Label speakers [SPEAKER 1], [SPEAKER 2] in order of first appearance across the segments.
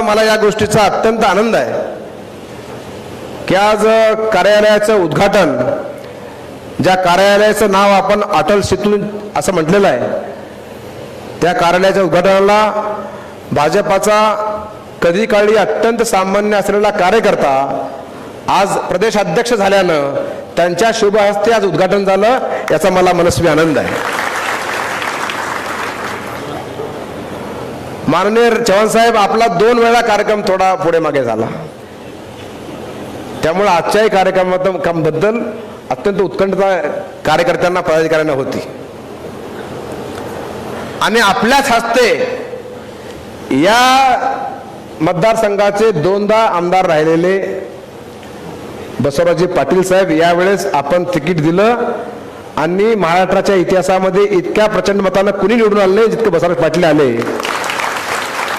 [SPEAKER 1] मला या गोष्टीचा अत्यंत आनंद आहे की आज कार्यालयाचं उद्घाटन, ज्या कार्यालयाचं नाव आपण अटल सेतू असं म्हटलेलं आहे, त्या कार्यालयाच्या उद्घाटनाला भाजपाचा कधी काळी अत्यंत सामान्य असलेला कार्यकर्ता आज प्रदेश अध्यक्ष झाल्यानं त्यांच्या शुभ हस्ते आज उद्घाटन झालं, याचा मला मनस्वी आनंद आहे. माननीय चव्हाण साहेब, आपला 2 वेळा कार्यक्रम थोडा पुढे मागे झाला, त्यामुळे आजच्याही कार्यक्रमाबद्दल अत्यंत उत्कंठता कार्यकर्त्यांना, पदाधिकाऱ्यांना होती. आणि आपल्याच हस्ते या मतदारसंघाचे 2दा आमदार राहिलेले बसवराजी पाटील साहेब यावेळेस आपण तिकीट दिलं आणि महाराष्ट्राच्या इतिहासामध्ये इतक्या प्रचंड मतानं कुणी निवडून आले नाही जितके बसवराज पाटील आले.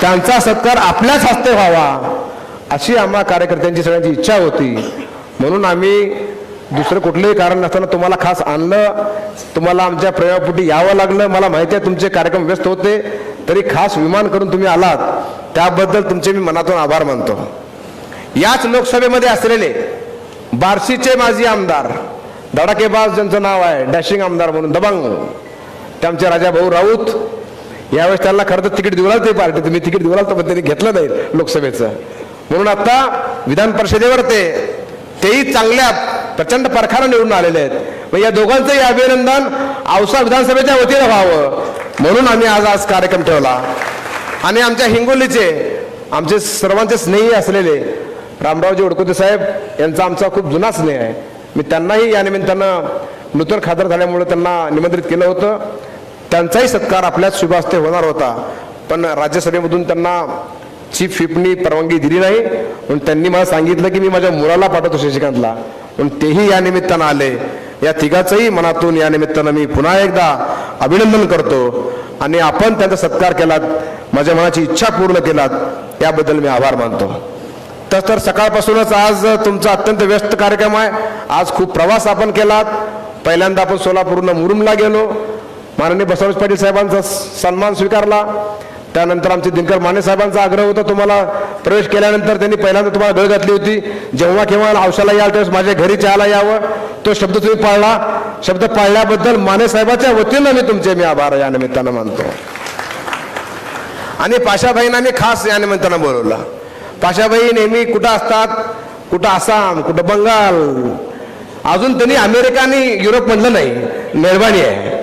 [SPEAKER 1] त्यांचा सत्कार आपल्याच हस्ते व्हावा अशी आम्हा कार्यकर्त्यांची सगळ्यांची इच्छा होती. म्हणून आम्ही दुसरं कुठलंही कारण नसताना तुम्हाला खास आणलं, तुम्हाला आमच्या प्रेमापोटी यावं लागलं. मला माहिती आहे तुमचे कार्यक्रम व्यस्त होते, तरी खास विमान करून तुम्ही आलात, त्याबद्दल तुमचे मी मनातून आभार मानतो. याच लोकसभेमध्ये असलेले बार्शीचे माजी आमदार, धडाकेबाज ज्यांचं नाव आहे, डॅशिंग आमदार म्हणून दबंग, ते आमचे राजाभाऊ राऊत, यावेळेस त्यांना खरं तर तिकीट दिवला ते पार्टी, तुम्ही तिकीट दिवला तर पण त्यांनी घेतलं नाही लोकसभेचं, म्हणून आता विधान परिषदेवर तेही चांगल्या प्रचंड परखाने निवडून आलेले आहेत. या दोघांचंही अभिनंदन औसा विधानसभेच्या वतीनं व्हावं म्हणून आम्ही आज कार्यक्रम ठेवला. आणि आमच्या हिंगोलीचे आमचे सर्वांचे स्नेही असलेले रामरावजी वडकुते साहेब यांचा आमचा खूप जुना स्नेह आहे. मी त्यांनाही या निमित्तानं नूतन खासदार झाल्यामुळे त्यांना निमंत्रित केलं होतं. त्यांचाही सत्कार आपल्याच शुभ हस्ते होणार होता, पण राज्यसभेमधून त्यांना चीफ व्हिपनी परवानगी दिली नाही, म्हणून त्यांनी मला सांगितलं की मी माझ्या मुलाला पाठवतो शशिकांतला, म्हणून तेही या निमित्तानं आले. या तिघाचंही मनातून या निमित्तानं मी पुन्हा एकदा अभिनंदन करतो. आणि आपण त्यांचा सत्कार केलात, माझ्या मनाची इच्छा पूर्ण केलात, याबद्दल मी आभार मानतो. तर सकाळपासूनच आज तुमचा अत्यंत व्यस्त कार्यक्रम आहे. आज खूप प्रवास आपण केलात. पहिल्यांदा आपण सोलापूरनं मुरुमला गेलो, माननीय बसवराज पाटील साहेबांचा सन्मान स्वीकारला. त्यानंतर आमचे दिनकर माने साहेबांचा आग्रह होता, तुम्हाला प्रवेश केल्यानंतर त्यांनी पहिल्यांदा तुम्हाला गळ घातली होती, जेव्हा केव्हा हौशाला याल त्यावेळेस माझ्या घरी चहाला यावं, तो शब्द तुम्ही पाळला. शब्द पाळल्याबद्दल माने साहेबाच्या वतीनं मी तुमचे आभार या निमित्तानं मानतो. आणि पाशाभाईंना मी खास या निमित्तानं बोलवलं. पाशाभाई नेहमी कुठं असतात, कुठं आसाम, कुठं बंगाल, अजून त्यांनी अमेरिका आणि युरोप म्हणलं नाही, मेहरबानी आहे.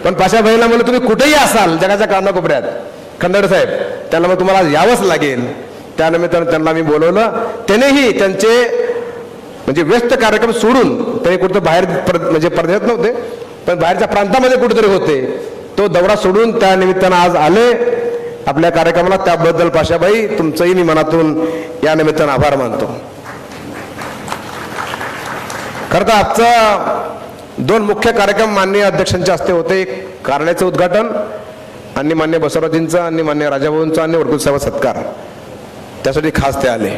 [SPEAKER 1] पण पाशाभाईला म्हणलं तुम्ही कुठेही असाल जगाच्या कानाकोपऱ्यात, खंदड साहेब, त्याला मग तुम्हाला यावंच लागेल. त्यानिमित्तानं त्यांना मी बोलवलं. त्यानेही त्यांचे म्हणजे व्यस्त कार्यक्रम सोडून, ते कुठं बाहेर म्हणजे परदेशात नव्हते पण बाहेरच्या प्रांतामध्ये कुठेतरी होते, तो दौरा सोडून त्या निमित्तानं आज आले आपल्या कार्यक्रमाला. त्याबद्दल पाशाबाई तुमचंही मी मनातून या निमित्तानं आभार मानतो. खरं तर आजचा 2 मुख्य कार्यक्रम माननीय अध्यक्षांच्या हस्ते होते. एक कार्यालयाचं उद्घाटन आणि मान्य बसवराजींचा आणि मान्य राजाभाऊंचा आणि वडकुते साहेब सत्कार, त्यासाठी खास ते आले.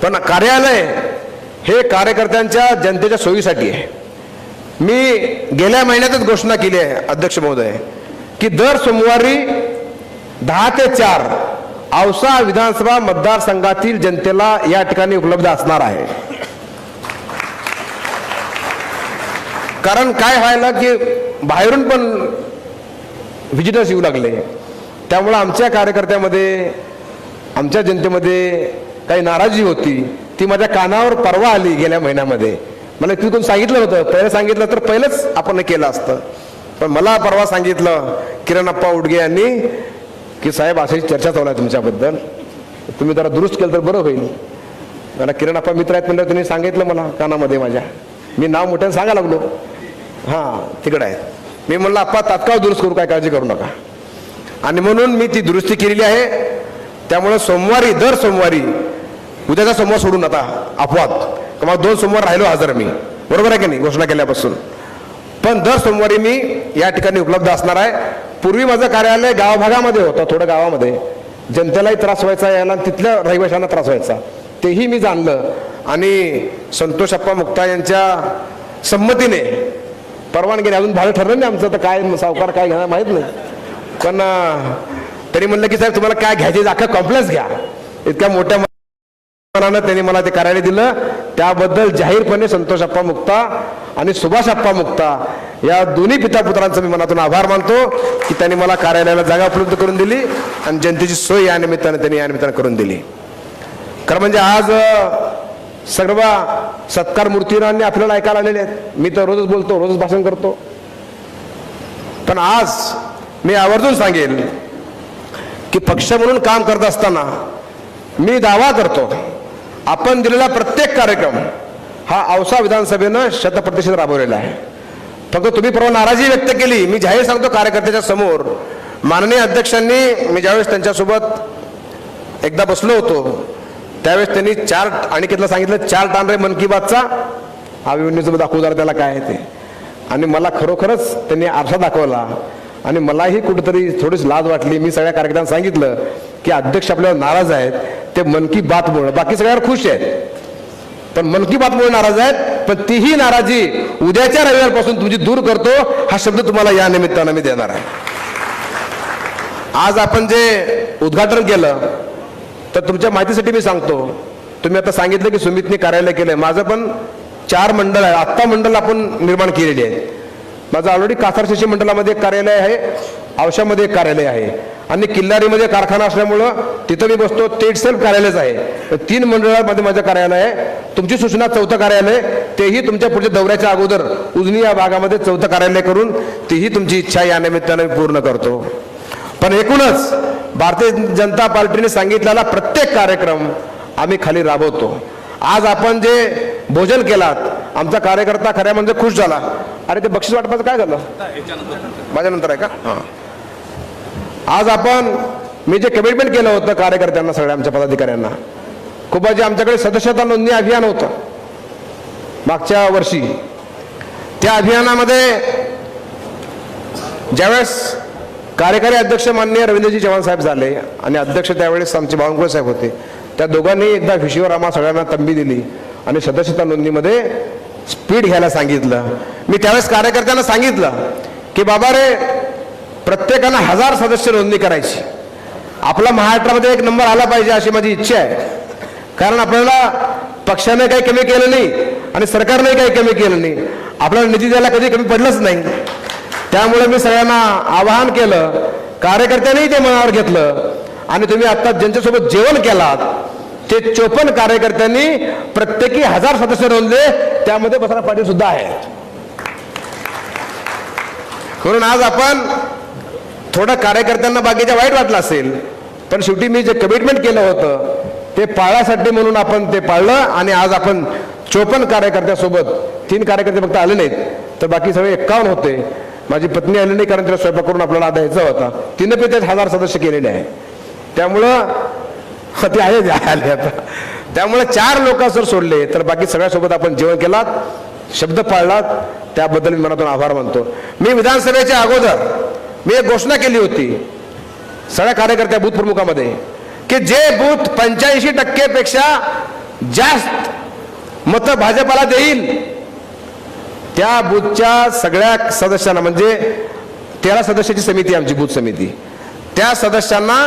[SPEAKER 1] पण कार्यालय हे कार्यकर्त्यांच्या जनतेच्या सोयीसाठी आहे. मी गेल्या महिन्यातच घोषणा केली आहे अध्यक्ष महोदय की दर सोमवारी 10 ते 4 औसा विधानसभा मतदारसंघातील जनतेला या ठिकाणी उपलब्ध असणार आहे. कारण काय व्हायला की बाहेरून पण व्हिजिटर्स येऊ लागले, त्यामुळे आमच्या कार्यकर्त्यामध्ये, आमच्या जनतेमध्ये काही नाराजी होती. ती माझ्या कानावर परवा आली गेल्या महिन्यामध्ये. मला तिथून सांगितलं होतं, पहिलं सांगितलं तर पहिलंच आपण केलं असतं, पण मला परवा सांगितलं किरणप्पा उडगे यांनी की साहेब अशी चर्चा चालू आहे तुमच्याबद्दल, तुम्ही जरा दुरुस्त केलं तर बरं होईल. मला किरणप्पा मित्र आहेत म्हणजे त्यांनी सांगितलं मला कानामध्ये माझ्या, मी नाव मोठ्याने सांगायला लागलो, हां तिकडे आहेत. मी म्हणलं आप्पा तात्काळ दुरुस्त करू, काय काळजी करू नका. आणि म्हणून मी ती दुरुस्ती केलेली आहे. त्यामुळे सोमवारी, दर सोमवारी, उद्याचा सोमवार सोडून आता अपवाद, किंवा 2 सोमवार राहिलो हजर मी, बरोबर आहे की नाही घोषणा केल्यापासून, पण दर सोमवारी मी या ठिकाणी उपलब्ध असणार आहे. पूर्वी माझं कार्यालय गावभागामध्ये होतं, थोडं गावामध्ये, जनतेलाही त्रास व्हायचा, याला तिथल्या रहिवाशांना त्रास व्हायचा, तेही मी जाणलं. आणि संतोष अप्पा मुक्ता यांच्या संमतीने परवानगीने, अजून भाडं ठरलं नाही आमचं, तर काय सावकार काय घेणार माहीत नाही, पण त्यांनी म्हणलं की साहेब तुम्हाला काय घ्यायचे अख्खा कॉम्प्लेक्स घ्या. इतक्या मोठ्या मनानं त्यांनी मला ते कार्यालय दिलं. त्याबद्दल जाहीरपणे संतोष अप्पा मुक्ता आणि सुभाष अप्पा मुक्ता या दोन्ही पितापुत्रांचा मी मनातून आभार मानतो की त्यांनी मला कार्यालयाला जागा उपलब्ध करून दिली आणि जनतेची सोय या निमित्तानं करून दिली. खरं म्हणजे आज सर्व सत्कार मूर्तीरांनी आपल्याला ऐकायला आलेले आहेत. मी तर रोजच बोलतो, रोजच भाषण करतो, पण आज मी आवर्जून सांगेल की पक्ष म्हणून काम करत असताना मी दावा करतो आपण दिलेला प्रत्येक कार्यक्रम हा औसा विधानसभेनं 100% राबवलेला आहे. फक्त तुम्ही परवा नाराजी व्यक्त केली. मी जाहीर सांगतो कार्यकर्त्याच्या समोर, माननीय अध्यक्षांनी, मी ज्यावेळेस त्यांच्यासोबत एकदा बसलो होतो त्यावेळेस त्यांनी अनिकेतला सांगितलं 4 टान रे मन की बातचा अभिमन्यूचं दाखवू जरा त्याला काय आहे ते, आणि मला खरोखरच त्यांनी आरसा दाखवला आणि मलाही कुठेतरी थोडीच लाज वाटली. मी सगळ्या कार्यकर्त्यांना सांगितलं की अध्यक्ष आपल्यावर नाराज आहेत ते मन की बातमुळे, बाकी सगळ्यावर खुश आहेत पण मन की बातमुळे नाराज आहेत. पण तीही नाराजी उद्याच्या रविवारपासून तुमची दूर करतो हा शब्द तुम्हाला या निमित्तानं मी देणार आहे. आज आपण जे उद्घाटन केलं तर तुमच्या माहितीसाठी मी सांगतो, तुम्ही आता सांगितलं की सुमितने कार्यालय केलंय, माझं पण 4 मंडळ आहे, आत्ता मंडळ आपण निर्माण केलेली आहेत. माझं ऑलरेडी कासार शिशी मंडळामध्ये एक कार्यालय आहे, औशामध्ये एक कार्यालय आहे आणि किल्लारीमध्ये कारखाना असल्यामुळं तिथं मी बसतो, ते इटसेल्फ कार्यालयच आहे. 3 मंडळामध्ये माझं कार्यालय आहे. तुमची सूचना 4थं कार्यालय, तेही तुमच्या पुढच्या दौऱ्याच्या अगोदर उजनी या भागामध्ये 4थं कार्यालय करून तीही तुमची इच्छा या निमित्तानं मी पूर्ण करतो. पण एकूणच भारतीय जनता पार्टीने सांगितलेला प्रत्येक कार्यक्रम आम्ही खाली राबवतो. आज आपण जे भोजन केलात, आमचा कार्यकर्ता खऱ्या म्हणजे खुश झाला. अरे ते बक्षीस वाटपाचं काय झालं माझ्यानंतर आहे का? हां, आज मी जे कमिटमेंट केलं होतं कार्यकर्त्यांना, सगळ्या आमच्या पदाधिकाऱ्यांना, खूप आमच्याकडे सदस्यता नोंदणी अभियान होतं मागच्या वर्षी. त्या अभियानामध्ये ज्यावेळेस कार्यकारी अध्यक्ष माननीय रवींद्रजी चव्हाण साहेब झाले आणि अध्यक्ष त्यावेळेस आमचे बावनकुळे साहेब होते, त्या दोघांनी एकदा विषयावर आम्हा सगळ्यांना तंबी दिली आणि सदस्यता नोंदणीमध्ये स्पीड घ्यायला सांगितलं. मी त्यावेळेस कार्यकर्त्यांना सांगितलं की बाबा रे, प्रत्येकानं 1000 सदस्य नोंदणी करायची, आपला महाराष्ट्रामध्ये 1 नंबर आला पाहिजे अशी माझी इच्छा आहे. कारण आपल्याला पक्षाने काही कमी केलं नाही आणि सरकारने काही कमी केलं नाही, आपल्याला निधी द्यायला कधी कमी पडलंच नाही. त्यामुळे मी सगळ्यांना आवाहन केलं, कार्यकर्त्यांनीही ते मनावर घेतलं आणि तुम्ही आता ज्यांच्यासोबत जेवण केलात ते 54 कार्यकर्त्यांनी प्रत्येकी 1000 सदस्य नोंदले, त्यामध्ये बसरा पाटील सुद्धा आहेत. म्हणून आज आपण थोडं कार्यकर्त्यांना बाकीच्या वाईट वाटलं असेल, पण शेवटी मी जे कमिटमेंट केलं होतं ते पाळण्यासाठी म्हणून आपण ते पाळलं आणि आज आपण 54 कार्यकर्त्यासोबत, 3 कार्यकर्ते फक्त आले नाहीत तर बाकी सगळे 51 होते. माझी पत्नी आली नाही कारण तिला स्वयंपाक करून आपल्याला द्यायचा होता. तिने पण ते 1000 सदस्य केलेले आहे. त्यामुळं ते आहे आले आता. त्यामुळे 4 लोक जर सोडले तर बाकी सगळ्यासोबत आपण जेवण केलात, शब्द पाळलात, त्याबद्दल मी मनातून आभार मानतो. मी विधानसभेच्या अगोदर मी एक घोषणा केली होती सगळ्या कार्यकर्त्या बूथ प्रमुखामध्ये की जे बूथ 85% पेक्षा जास्त मतं भाजपाला देईल त्या बूथच्या सगळ्या सदस्यांना, म्हणजे 13 सदस्याची समिती आमची बूथ समिती, त्या सदस्यांना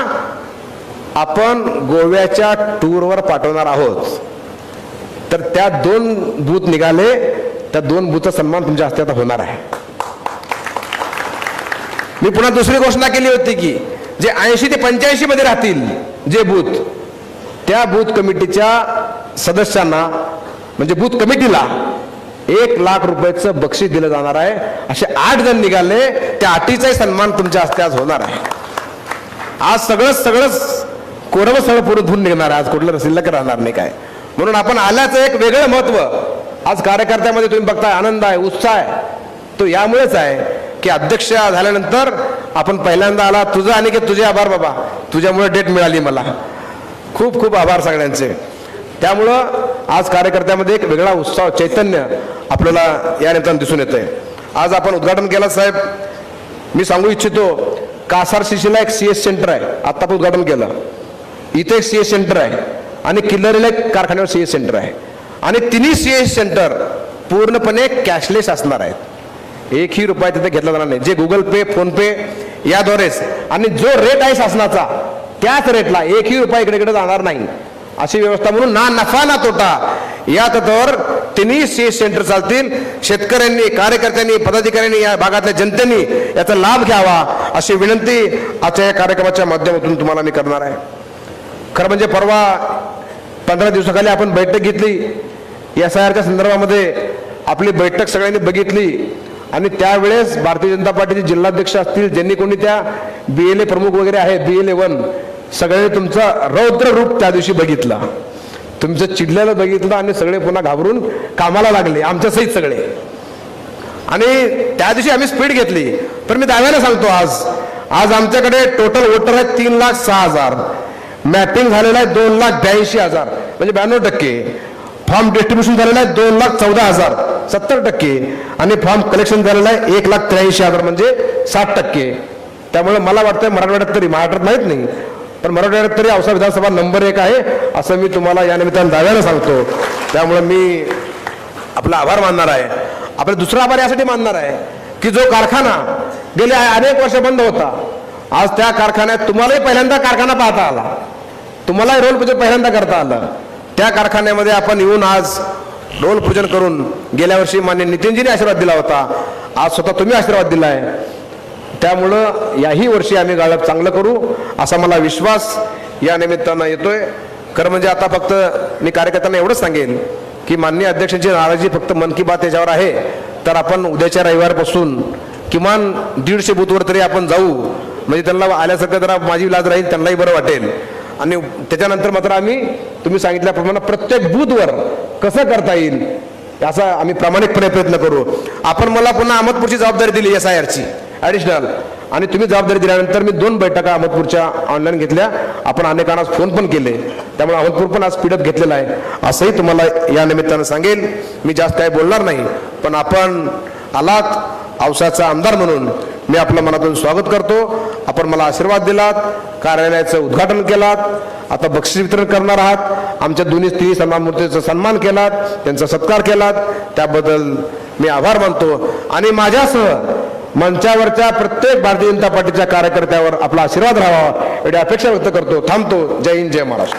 [SPEAKER 1] आपण गोव्याच्या टूरवर पाठवणार आहोत. तर त्या 2 बूथ निघाले, त्या 2 बूथचा सन्मान तुमच्या हस्ते आता होणार आहे. मी पुन्हा दुसरी घोषणा केली होती की जे 80 ते 85 मध्ये राहतील जे बूथ, त्या बूथ कमिटीच्या सदस्यांना म्हणजे बूथ कमिटीला 1 लाख रुपयाचं बक्षीस दिलं जाणार आहे. असे 8 जण निघाले, त्या 8चाही सन्मान तुमच्या हस्ते आज होणार आहे. आज सगळंच कोरवं सगळं पुढे धुवून निघणार आहे. आज कुठलं शिल्लक राहणार नाही काय. म्हणून आपण आल्याचं एक वेगळं महत्व आज कार्यकर्त्यामध्ये तुम्ही बघताय, आनंद आहे, उत्साह आहे. तो यामुळेच आहे की अध्यक्ष झाल्यानंतर आपण पहिल्यांदा आला. तुझं आणि की तुझे आभार बाबा, तुझ्यामुळे डेट मिळाली मला. खूप खूप आभार सगळ्यांचे. त्यामुळं आज कार्यकर्त्यामध्ये एक वेगळा उत्साह, चैतन्य आपल्याला या निमित्तानं दिसून येतंय. आज आपण उद्घाटन केलं साहेब. मी सांगू इच्छितो, कासार शिशीला एक CS सेंटर आहे, आता आपण उद्घाटन केलं. इथे एक CS सेंटर आहे आणि किल्लारीला एक कारखान्यावर CS सेंटर आहे आणि तिन्ही CS सेंटर पूर्णपणे कॅशलेस असणार आहेत. एकही रुपया तिथे घेतला जाणार नाही. जे गुगल पे, फोन पे याद्वारेच, आणि जो रेट आहे शासनाचा त्याच रेटला एकही रुपया इकडे जाणार नाही अशी व्यवस्था. म्हणून ना नफा ना तोटा या तत्वावर तिन्ही सेंटर चालतील. शेतकऱ्यांनी, कार्यकर्त्यांनी, पदाधिकाऱ्यांनी, या भागातल्या जनतेने याचा लाभ घ्यावा अशी विनंती आजच्या या कार्यक्रमाच्या माध्यमातून तुम्हाला मी करणार आहे. खरं म्हणजे परवा 15 दिवसाखाली आपण बैठक घेतली. SIRच्या संदर्भामध्ये आपली बैठक सगळ्यांनी बघितली आणि त्यावेळेस भारतीय जनता पार्टीचे जिल्हाध्यक्ष असतील, ज्यांनी कोणी त्या BLA प्रमुख वगैरे आहेत, BLA 1, सगळ्यांनी तुमचा रौद्र रूप त्या दिवशी बघितला. तुमचं चिडलेलं बघितलं आणि सगळे पुन्हा घाबरून कामाला लागले, आमच्या सहित सगळे. आणि त्या दिवशी आम्ही स्पीड घेतली. पण मी दाव्याने सांगतो, आज आमच्याकडे टोटल वोटर आहेत 3,06,000. मॅपिंग झालेलं आहे 2,82,000 म्हणजे 92%. फॉर्म डिस्ट्रीब्युशन झालेलं आहे 2,14,000 70%. आणि फॉर्म कलेक्शन झालेलं आहे 1,83,000 म्हणजे 60%. त्यामुळे मला वाटतं मराठवाड्यात तरी, महाराष्ट्रात माहीत नाही, पण मराठवाड्यात तरी औसा विधानसभा नंबर 1 आहे असं मी तुम्हाला या निमित्तानं दाव्यानं सांगतो. त्यामुळे मी आपला आभार मानणार आहे. आपला दुसरा आभार यासाठी मानणार आहे की जो कारखाना गेले अनेक वर्ष बंद होता, आज त्या कारखान्यात तुम्हालाही पहिल्यांदा कारखाना पाहता आला, तुम्हालाही रोल पूजन पहिल्यांदा करता आलं. त्या कारखान्यामध्ये आपण येऊन आज रोल पूजन करून, गेल्या वर्षी मान्य नितीनजीने आशीर्वाद दिला होता, आज स्वतः तुम्ही आशीर्वाद दिला आहे. त्यामुळं याही वर्षी आम्ही गाळप चांगलं करू असा मला विश्वास या निमित्तानं येतोय. खरं म्हणजे आता फक्त मी कार्यकर्त्यांना एवढंच सांगेन की माननीय अध्यक्षांची नाराजी फक्त मन की बात याच्यावर आहे, तर आपण उद्याच्या रविवारपासून किमान 150 बूथवर तरी आपण जाऊ, म्हणजे त्यांना आल्यासारखं जरा माझी लाज राहील, त्यांनाही बरं वाटेल. आणि त्याच्यानंतर मात्र आम्ही तुम्ही सांगितल्याप्रमाणे प्रत्येक बूथवर कसं करता येईल याचा आम्ही प्रामाणिकपणे प्रयत्न करू. आपण मला पुन्हा अहमदपूरची जबाबदारी दिली SIRची ॲडिशनल, आणि तुम्ही जबाबदारी दिल्यानंतर मी 2 बैठका अहमदपूरच्या ऑनलाईन घेतल्या. आपण अनेकांना फोन पण केले, त्यामुळे अहमदपूर पण आज स्पीडअप घेतलेला आहे असंही तुम्हाला या निमित्तानं सांगेल. मी जास्त काही बोलणार नाही, पण आपण आलात औसाचा आमदार म्हणून मी आपलं मनातून स्वागत करतो. आपण मला आशीर्वाद दिलात, कार्यालयाचं उद्घाटन केलात, आता बक्षीस वितरण करणार आहात, आमच्या दोन्ही स्त्री सन्मानमूर्तीचा सन्मान केलात, त्यांचा सत्कार केलात, त्याबद्दल मी आभार मानतो. आणि माझ्यासह मंचावरच्या प्रत्येक भारतीय जनता पार्टीच्या कार्यकर्त्यावर आपला आशीर्वाद राहावा एवढी अपेक्षा व्यक्त करतो. थांबतो. जय हिंद, जय महाराष्ट्र.